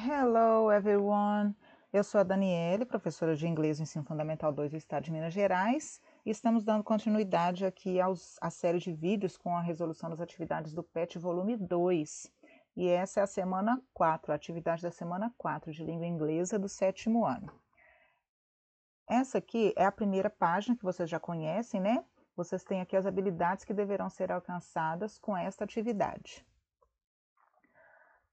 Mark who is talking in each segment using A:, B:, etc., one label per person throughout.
A: Hello, everyone! Eu sou a Daniele, professora de inglês no Ensino Fundamental 2 do Estado de Minas Gerais, e estamos dando continuidade aqui à série de vídeos com a resolução das atividades do PET volume 2. E essa é a semana 4, a atividade da semana 4 de língua inglesa do 7º ano. Essa aqui é a primeira página que vocês já conhecem, né? Vocês têm aqui as habilidades que deverão ser alcançadas com esta atividade.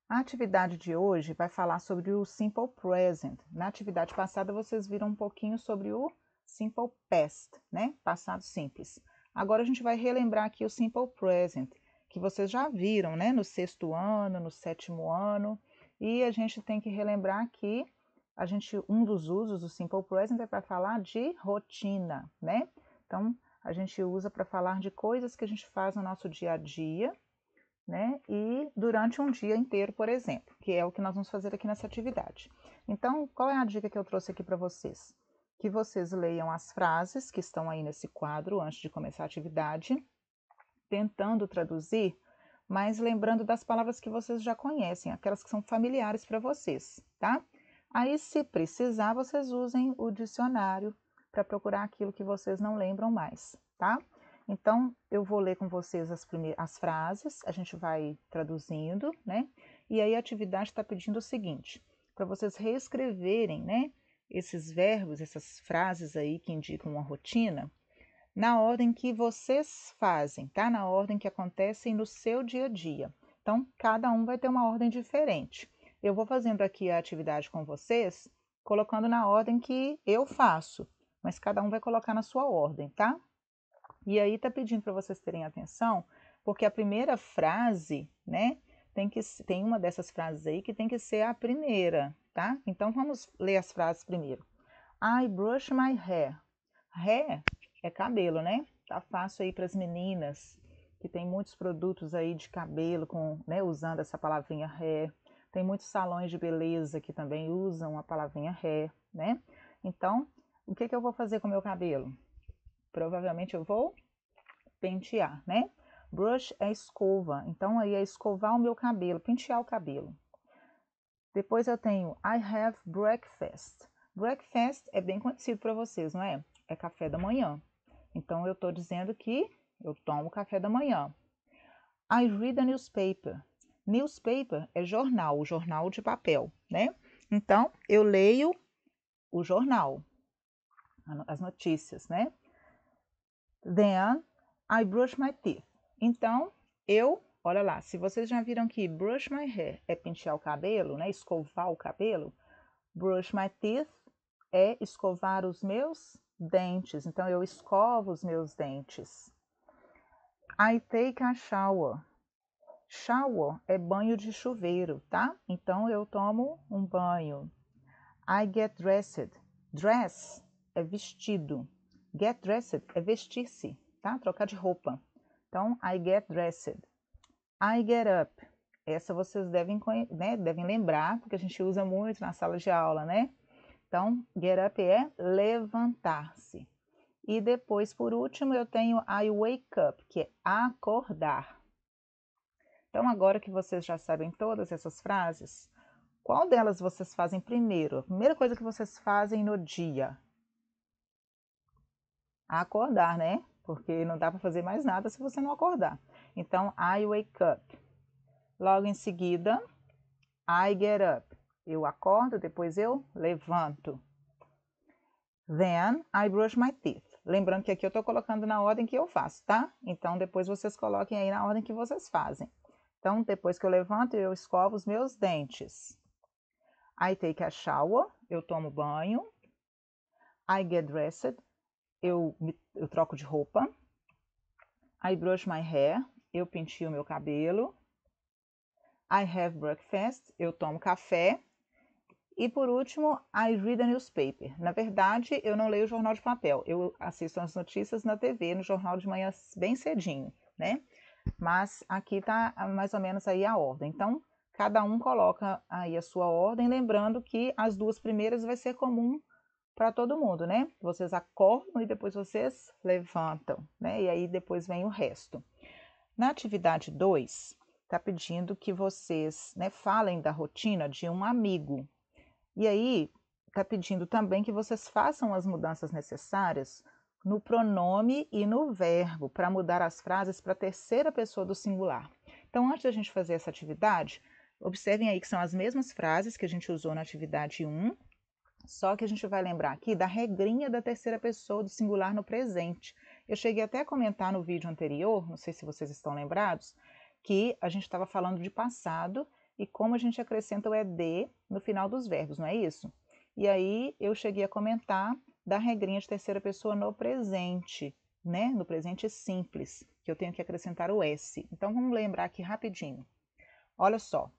A: A atividade de hoje vai falar sobre o Simple Present. Na atividade passada, vocês viram um pouquinho sobre o Simple Past, né? Passado simples. Agora a gente vai relembrar aqui o Simple Present, que vocês já viram, né? No 6º ano, no 7º ano. E a gente tem que relembrar que um dos usos do Simple Present é para falar de rotina, né? Então, a gente usa para falar de coisas que a gente faz no nosso dia a dia, né? E durante um dia inteiro, por exemplo, que é o que nós vamos fazer aqui nessa atividade. Então, qual é a dica que eu trouxe aqui para vocês? Que vocês leiam as frases que estão aí nesse quadro antes de começar a atividade, tentando traduzir, mas lembrando das palavras que vocês já conhecem, aquelas que são familiares para vocês, tá? Aí, se precisar, vocês usem o dicionário para procurar aquilo que vocês não lembram mais, tá? Então, eu vou ler com vocês as frases, a gente vai traduzindo, né? E aí a atividade está pedindo o seguinte, para vocês reescreverem, né, esses verbos, essas frases aí que indicam uma rotina, na ordem que vocês fazem, tá? Na ordem que acontecem no seu dia a dia. Então, cada um vai ter uma ordem diferente. Eu vou fazendo aqui a atividade com vocês, colocando na ordem que eu faço, mas cada um vai colocar na sua ordem, tá? E aí tá pedindo para vocês terem atenção, porque a primeira frase, né, tem uma dessas frases aí que tem que ser a primeira, tá? Então vamos ler as frases primeiro. I brush my hair. Hair é cabelo, né? Tá fácil aí para as meninas que tem muitos produtos aí de cabelo com, né, usando essa palavrinha hair. Tem muitos salões de beleza que também usam a palavrinha hair, né? Então, o que eu vou fazer com o meu cabelo? Provavelmente eu vou pentear, né? Brush é escova, então aí é escovar o meu cabelo, pentear o cabelo. Depois eu tenho I have breakfast. Breakfast é bem conhecido para vocês, não é? É café da manhã. Então eu estou dizendo que eu tomo café da manhã. I read a newspaper. Newspaper é jornal, o jornal de papel, né? Então eu leio o jornal, as notícias, né? Then I brush my teeth. Então, olha lá, se vocês já viram que brush my hair é pentear o cabelo, né? Escovar o cabelo, brush my teeth é escovar os meus dentes. Então, eu escovo os meus dentes. I take a shower. Shower é banho de chuveiro, tá? Então, eu tomo um banho. I get dressed. Dress é vestido. Get dressed é vestir-se, tá? Trocar de roupa. Então, I get dressed. I get up. Essa vocês devem lembrar, porque a gente usa muito na sala de aula, né? Então, get up é levantar-se. E depois, por último, eu tenho I wake up, que é acordar. Então, agora que vocês já sabem todas essas frases, qual delas vocês fazem primeiro? A primeira coisa que vocês fazem no dia? Acordar, né? Porque não dá para fazer mais nada se você não acordar. Então, I wake up. Logo em seguida, I get up. Eu acordo, depois eu levanto. Then, I brush my teeth. Lembrando que aqui eu estou colocando na ordem que eu faço, tá? Então, depois vocês coloquem aí na ordem que vocês fazem. Então, depois que eu levanto, eu escovo os meus dentes. I take a shower. Eu tomo banho. I get dressed. Eu troco de roupa. I brush my hair. Eu pentio meu cabelo. I have breakfast. Eu tomo café. E por último, I read a newspaper. Na verdade, eu não leio o jornal de papel. Eu assisto as notícias na TV, no jornal de manhã bem cedinho, né? Mas aqui tá mais ou menos aí a ordem. Então, cada um coloca aí a sua ordem, lembrando que as duas primeiras vai ser comum para todo mundo, né? Vocês acordam e depois vocês levantam, né? E aí depois vem o resto. Na atividade 2, está pedindo que vocês, né, falem da rotina de um amigo. E aí, está pedindo também que vocês façam as mudanças necessárias no pronome e no verbo, para mudar as frases para a terceira pessoa do singular. Então, antes da gente fazer essa atividade, observem aí que são as mesmas frases que a gente usou na atividade 1, só que a gente vai lembrar aqui da regrinha da terceira pessoa do singular no presente. Eu cheguei até a comentar no vídeo anterior, não sei se vocês estão lembrados, que a gente estava falando de passado e como a gente acrescenta o ED no final dos verbos, não é isso? E aí eu cheguei a comentar da regrinha de terceira pessoa no presente, né? No presente simples, que eu tenho que acrescentar o S. Então vamos lembrar aqui rapidinho. Olha só.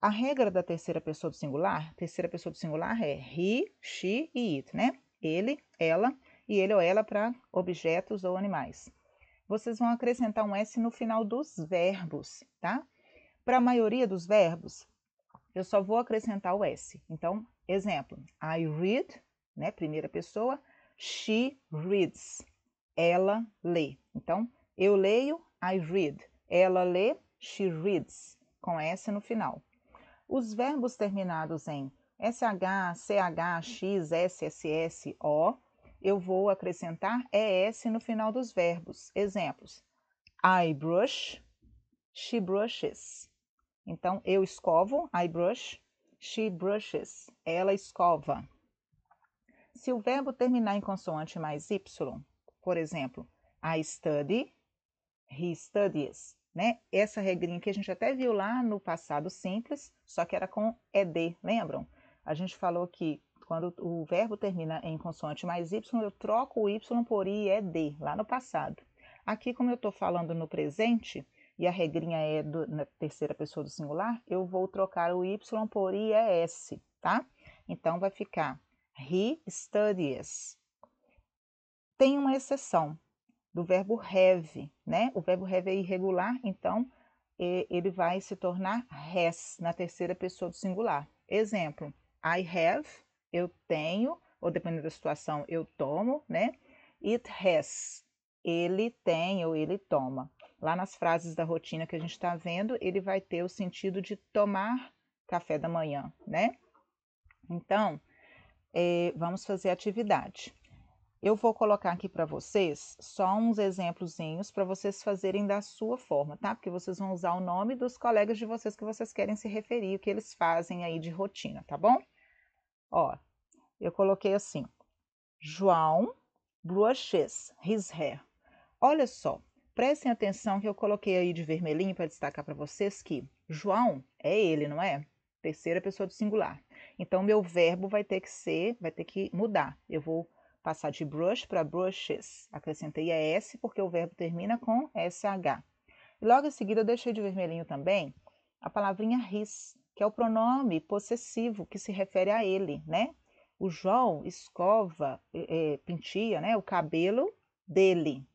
A: A regra da terceira pessoa do singular é he, she e it, né? Ele, ela e ele ou ela para objetos ou animais. Vocês vão acrescentar um S no final dos verbos, tá? Para a maioria dos verbos, eu só vou acrescentar o S. Então, exemplo, I read, né? Primeira pessoa, she reads, ela lê. Então, eu leio, I read, ela lê, she reads, com S no final. Os verbos terminados em SH, CH, X, S, SS, O, eu vou acrescentar ES no final dos verbos. Exemplos: I brush, she brushes. Então, eu escovo, I brush, she brushes. Ela escova. Se o verbo terminar em consoante mais Y, por exemplo, I study, he studies. Né? Essa regrinha que a gente até viu lá no passado simples, só que era com ED, lembram? A gente falou que quando o verbo termina em consoante mais Y, eu troco o Y por IED, lá no passado. Aqui, como eu estou falando no presente, e a regrinha é na terceira pessoa do singular, eu vou trocar o Y por IES, tá? Então, vai ficar he studies. Tem uma exceção do verbo have, né? O verbo have é irregular, então ele vai se tornar has na terceira pessoa do singular. Exemplo, I have, eu tenho, ou dependendo da situação, eu tomo, né? It has, ele tem ou ele toma. Lá nas frases da rotina que a gente está vendo, ele vai ter o sentido de tomar café da manhã, né? Então, vamos fazer a atividade. Eu vou colocar aqui para vocês só uns exemplozinhos para vocês fazerem da sua forma, tá? Porque vocês vão usar o nome dos colegas de vocês que vocês querem se referir, o que eles fazem aí de rotina, tá bom? Ó, eu coloquei assim, João brushes his hair. Olha só, prestem atenção que eu coloquei aí de vermelhinho para destacar para vocês que João é ele, não é? Terceira pessoa do singular. Então, meu verbo vai ter que mudar. Eu vou passar de brush para brushes. Acrescentei ES porque o verbo termina com SH. E logo em seguida eu deixei de vermelhinho também a palavrinha his, que é o pronome possessivo que se refere a ele, né? O João escova, penteia, né, o cabelo dele.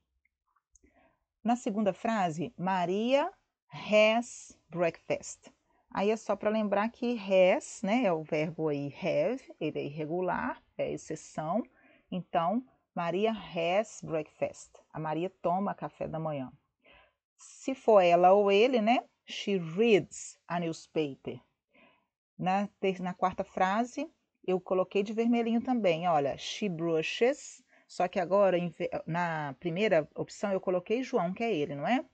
A: Na segunda frase, Maria has breakfast. Aí é só para lembrar que has, né, é o verbo aí have, ele é irregular, é exceção. Então, Maria has breakfast. A Maria toma café da manhã. Se for ela ou ele, né, she reads a newspaper. Na quarta frase, eu coloquei de vermelhinho também, olha, she brushes. Só que agora, na primeira opção, eu coloquei João, que é ele, não é?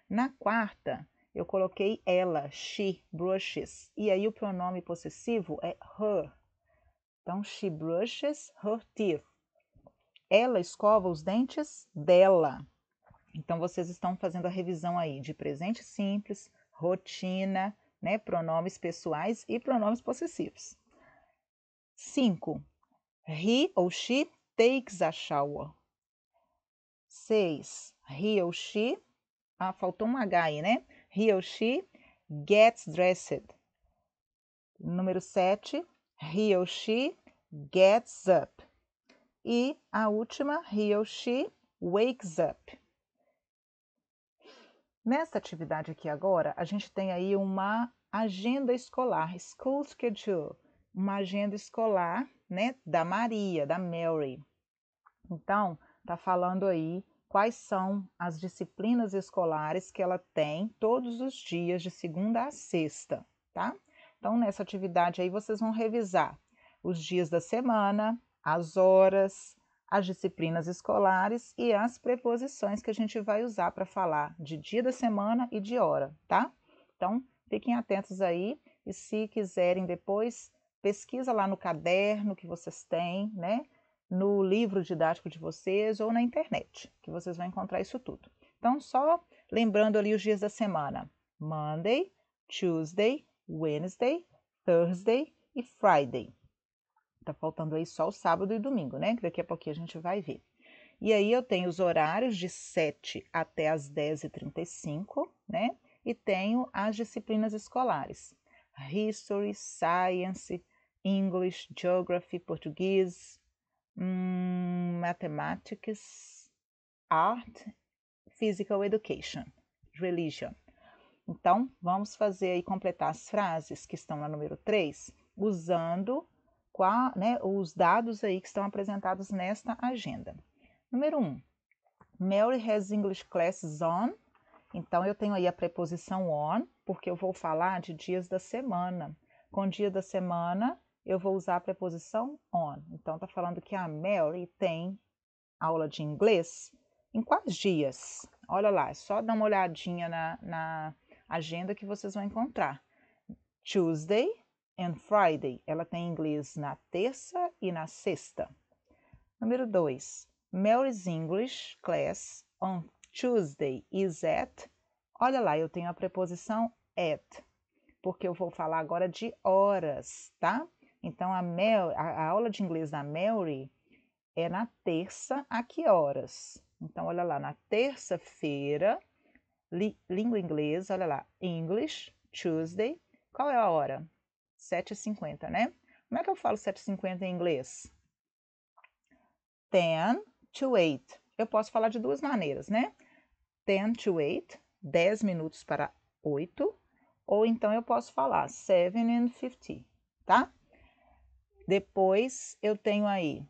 A: Na quarta, eu coloquei ela, she brushes. E aí o pronome possessivo é her. Então, she brushes her teeth. Ela escova os dentes dela. Então, vocês estão fazendo a revisão aí de presente simples, rotina, né? Pronomes pessoais e pronomes possessivos. 5. He ou she takes a shower. 6. He ou she, faltou um H aí, né? He ou she gets dressed. Número 7. He ou she gets up. E a última, he ou she wakes up. Nessa atividade aqui agora, a gente tem aí uma agenda escolar, school schedule, uma agenda escolar, né, da Maria, da Mary. Então, tá falando aí quais são as disciplinas escolares que ela tem todos os dias, de segunda a sexta, tá? Então, nessa atividade aí, vocês vão revisar os dias da semana, as horas, as disciplinas escolares e as preposições que a gente vai usar para falar de dia da semana e de hora, tá? Então, fiquem atentos aí e se quiserem depois, pesquisa lá no caderno que vocês têm, né? No livro didático de vocês ou na internet, que vocês vão encontrar isso tudo. Então, só lembrando ali os dias da semana: Monday, Tuesday, Wednesday, Thursday e Friday. Tá faltando aí só o sábado e domingo, né? Que daqui a pouquinho a gente vai ver. E aí eu tenho os horários de 7 até as 10h35, né? E tenho as disciplinas escolares: History, Science, English, Geography, Português, Mathematics, Art, Physical Education, Religion. Então, vamos fazer aí, completar as frases que estão na número 3, usando os dados aí que estão apresentados nesta agenda. Número 1, Mary has English classes on. Então, eu tenho aí a preposição on, porque eu vou falar de dias da semana. Com dia da semana, eu vou usar a preposição on. Então, tá falando que a Mary tem aula de inglês em quais dias? Olha lá, é só dar uma olhadinha na agenda que vocês vão encontrar. Tuesday and Friday. Ela tem inglês na terça e na sexta. Número 2. Mary's English class on Tuesday is at. Olha lá, eu tenho a preposição at, porque eu vou falar agora de horas, tá? Então, a aula de inglês da Mary é na terça, a que horas? Então, olha lá, na terça-feira, língua inglesa, olha lá, English, Tuesday, qual é a hora? 7h50, né? Como é que eu falo 7h50 em inglês? 10 to 8. Eu posso falar de duas maneiras, né? 10 to 8, 10 minutos para 8, ou então eu posso falar 7:50, tá? Depois eu tenho aí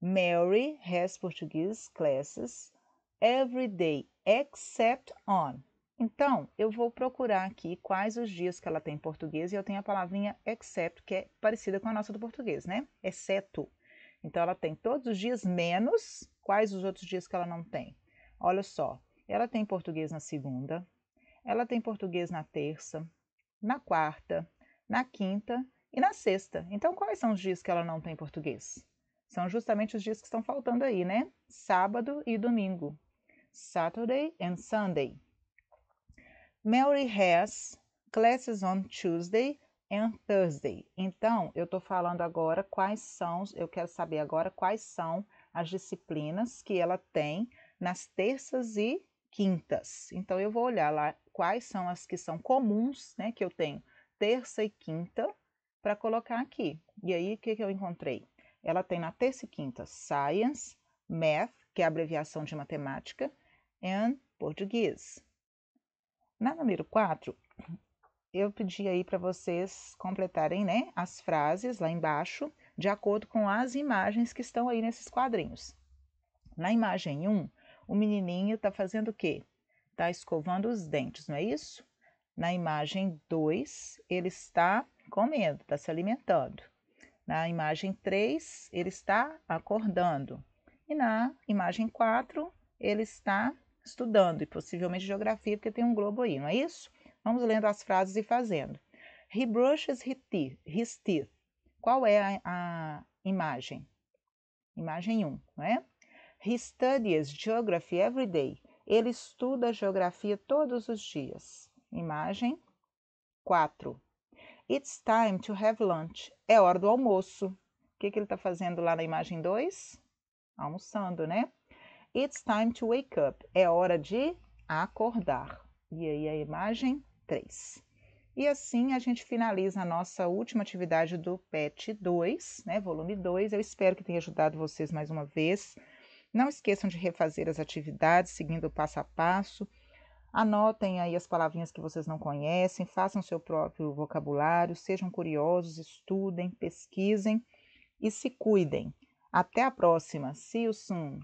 A: Mary has Portuguese classes every day except on. Então, eu vou procurar aqui quais os dias que ela tem em português e eu tenho a palavrinha except, que é parecida com a nossa do português, né? Exceto. Então, ela tem todos os dias menos quais os outros dias que ela não tem. Olha só, ela tem português na segunda, ela tem português na terça, na quarta, na quinta e na sexta. Então, quais são os dias que ela não tem português? São justamente os dias que estão faltando aí, né? Sábado e domingo. Saturday and Sunday. Mary has classes on Tuesday and Thursday. Então, eu estou falando agora eu quero saber agora quais são as disciplinas que ela tem nas terças e quintas. Então, eu vou olhar lá quais são as que são comuns, né? Que eu tenho terça e quinta, para colocar aqui. E aí, o que eu encontrei? Ela tem na terça e quinta Science, Math, que é a abreviação de matemática, and português. Na número 4, eu pedi aí para vocês completarem, né, as frases lá embaixo, de acordo com as imagens que estão aí nesses quadrinhos. Na imagem 1, o menininho está fazendo o quê? Está escovando os dentes, não é isso? Na imagem 2, ele está comendo, está se alimentando. Na imagem 3, ele está acordando. E na imagem 4, ele está estudando, e possivelmente geografia, porque tem um globo aí, não é isso? Vamos lendo as frases e fazendo. He brushes his teeth. Qual é a imagem? Imagem 1, não é? He studies geography every day. Ele estuda geografia todos os dias. Imagem 4. It's time to have lunch. É hora do almoço. O que ele está fazendo lá na imagem 2? Almoçando, né? It's time to wake up. É hora de acordar. E aí a imagem 3. E assim a gente finaliza a nossa última atividade do PET 2, né? Volume 2. Eu espero que tenha ajudado vocês mais uma vez. Não esqueçam de refazer as atividades, seguindo o passo a passo. Anotem aí as palavrinhas que vocês não conhecem, façam seu próprio vocabulário, sejam curiosos, estudem, pesquisem e se cuidem. Até a próxima. See you soon!